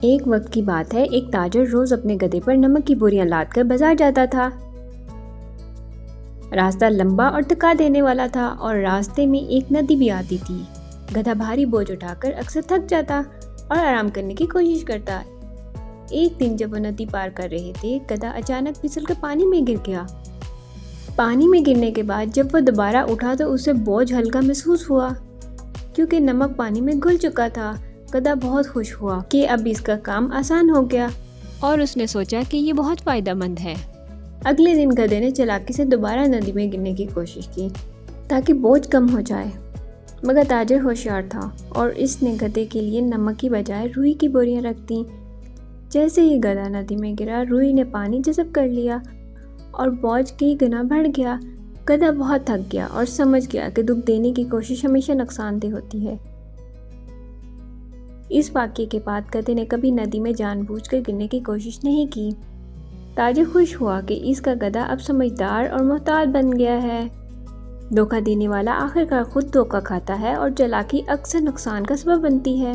ایک وقت کی بات ہے، ایک تاجر روز اپنے گدھے پر نمک کی بوریاں لاد کر بازار جاتا تھا۔ راستہ لمبا اور تھکا دینے والا تھا اور راستے میں ایک ندی بھی آتی تھی۔ گدھا بھاری بوجھ اٹھا کر اکثر تھک جاتا اور آرام کرنے کی کوشش کرتا۔ ایک دن جب وہ ندی پار کر رہے تھے، گدھا اچانک پھسل کر پانی میں گر گیا۔ پانی میں گرنے کے بعد جب وہ دوبارہ اٹھا تو اسے بوجھ ہلکا محسوس ہوا، کیونکہ نمک پانی میں گھل چکا تھا۔ گدھا بہت خوش ہوا کہ اب اس کا کام آسان ہو گیا اور اس نے سوچا کہ یہ بہت فائدہ مند ہے۔ اگلے دن گدھے نے چالاکی سے دوبارہ ندی میں گرنے کی کوشش کی تاکہ بوجھ کم ہو جائے، مگر تاجر ہوشیار تھا اور اس نے گدھے کے لیے نمک کی بجائے روئی کی بوریاں رکھ دیں۔ جیسے ہی گدھا ندی میں گرا، روئی نے پانی جذب کر لیا اور بوجھ کئی گنا بڑھ گیا۔ گدھا بہت تھک گیا اور سمجھ گیا کہ دکھ دینے کی کوشش ہمیشہ نقصان دہ ہوتی ہے۔ اس واقعے کے بعد گدھے نے کبھی ندی میں جان بوجھ کر گرنے کی کوشش نہیں کی۔ تاجر خوش ہوا کہ اس کا گدھا اب سمجھدار اور محتاط بن گیا ہے۔ دھوکہ دینے والا آخر کار خود دھوکہ کھاتا ہے اور چالاکی اکثر نقصان کا سبب بنتی ہے۔